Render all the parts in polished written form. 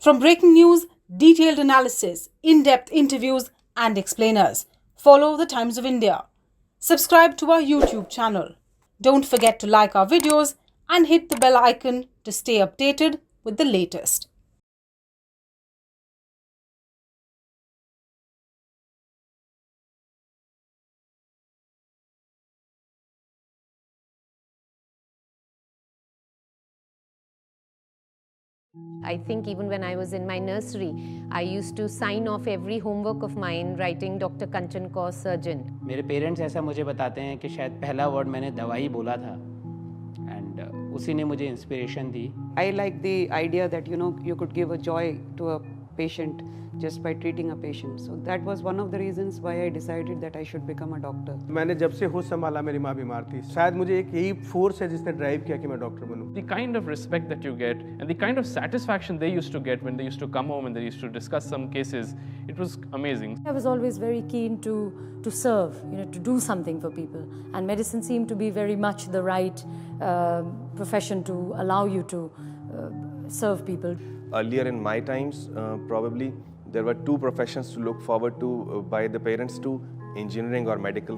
From breaking news, detailed analysis, in-depth interviews and explainers, follow the Times of India. Subscribe to our YouTube channel. Don't forget to like our videos and hit the bell icon to stay updated with the latest. I think even when I was in my nursery, I used to sign off every homework of mine writing Dr. Kanchan Kaur, surgeon. मेरे parents ऐसा मुझे बताते हैं कि शायद पहला word मैंने दवाई बोला था एंड उसी ने मुझे inspiration the. I like the idea that you could give a joy to a patient just by treating a patient. So that was one of the reasons why I decided that I should become a doctor. मैंने जब से होश संभाला मेरी माँ बीमार थी. शायद मुझे एक यही फोर्स है जिसने ड्राइव किया कि मैं doctor बनूं. The kind of respect that you get and the kind of satisfaction they used to get when they used to come home and they used to discuss some cases, it was amazing. I was always very keen to serve, to do something for people, and medicine seemed to be very much the right profession to allow you to serve people. Earlier in my times, probably there were two professions to look forward to by the parents to, engineering or medical,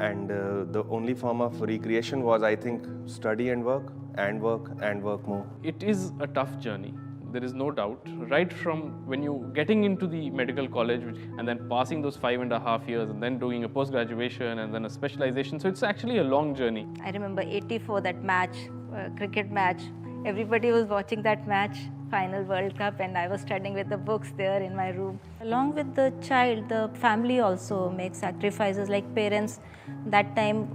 and the only form of recreation was, I think, study and work and work and work more. It is a tough journey, there is no doubt. Right from when you getting into the medical college and then passing those 5.5 years and then doing a post-graduation and then a specialization, so it's actually a long journey. I remember 84, that match, cricket match. Everybody was watching that match, final World Cup, and I was studying with the books there in my room. Along with the child, the family also makes sacrifices, like parents. That time,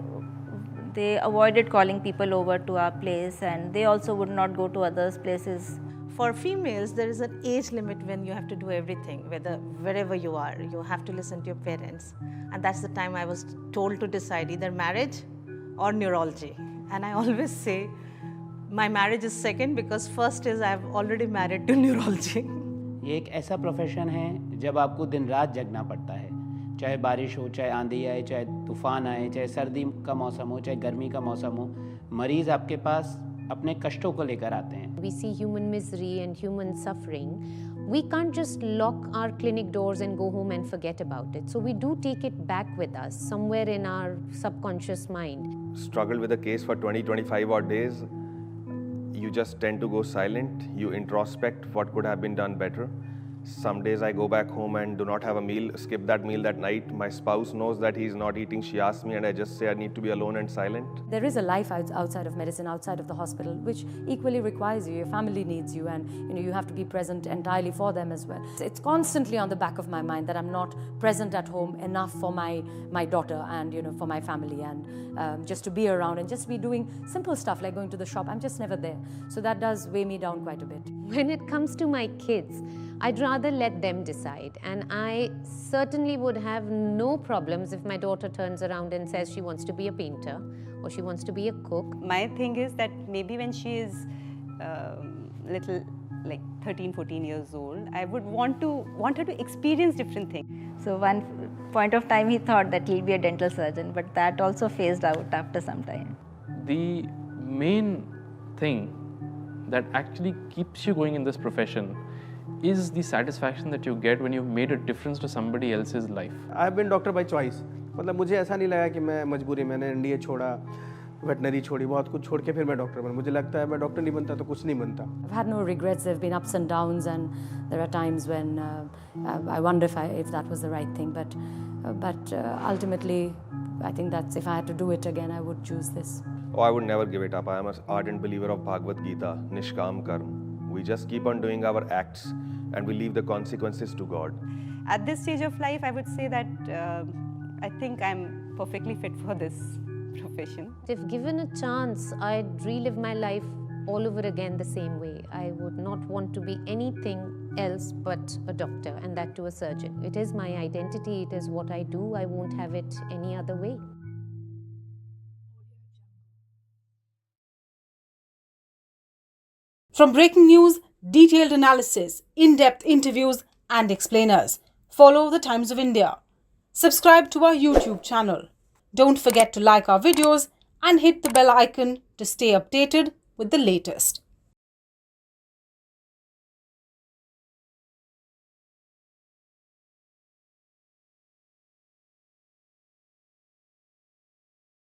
they avoided calling people over to our place, and they also would not go to others' places. For females, there is an age limit when you have to do everything, wherever you are. You have to listen to your parents. And that's the time I was told to decide either marriage or neurology. And I always say, my marriage is second because first is I've already married to neurology. ये एक ऐसा profession है जब आपको दिन रात जगना पड़ता है, चाहे बारिश हो, चाहे आंधी आए, चाहे तूफान आए, चाहे सर्दी का मौसम हो, चाहे गर्मी का मौसम हो, मरीज आपके पास अपने कष्टों को लेकर आते हैं. We see human misery and human suffering. We can't just lock our clinic doors and go home and forget about it. So we do take it back with us, somewhere in our subconscious mind. Struggled with a case for 20-25 odd days. You just tend to go silent, you introspect what could have been done better. Some days I go back home and do not have a meal, skip that meal that night. My spouse knows that he's not eating. She asks me and I just say I need to be alone and silent. There is a life outside of medicine, outside of the hospital, which equally requires you. Your family needs you, and you have to be present entirely for them as well. It's constantly on the back of my mind that I'm not present at home enough for my daughter and for my family, and just to be around and just be doing simple stuff like going to the shop. I'm just never there. So that does weigh me down quite a bit. When it comes to my kids, I'd rather let them decide, and I certainly would have no problems if my daughter turns around and says she wants to be a painter or she wants to be a cook. My thing is that maybe when she is little, like 13-14 years old, I would want her to experience different things. So one point of time he thought that he'll be a dental surgeon, but that also phased out after some time. The main thing that actually keeps you going in this profession is the satisfaction that you get when you've made a difference to somebody else's life. I have been doctor by choice. मतलब मुझे ऐसा नहीं लगा कि मैं मजबूरी, मैंने NDA छोड़ा, वेटनरी छोड़ी, बहुत कुछ छोड़ के फिर मैं डॉक्टर बना. मुझे लगता है मैं डॉक्टर नहीं बनता तो कुछ नहीं बनता. I've had no regrets. There have been ups and downs, and there are times when I wonder if that was the right thing. But ultimately, I think that's, if I had to do it again, I would choose this. Oh, I would never give it up. I am an ardent believer of Bhagavad Gita, Nishkam Karma. We just keep on doing our acts and we leave the consequences to God. At this stage of life, I would say that I think I'm perfectly fit for this profession. If given a chance, I'd relive my life all over again the same way. I would not want to be anything else but a doctor, and that to a surgeon. It is my identity, it is what I do. I won't have it any other way. From breaking news, detailed analysis, in-depth interviews and explainers, follow the Times of India. Subscribe to our YouTube channel. Don't forget to like our videos and hit the bell icon to stay updated with the latest.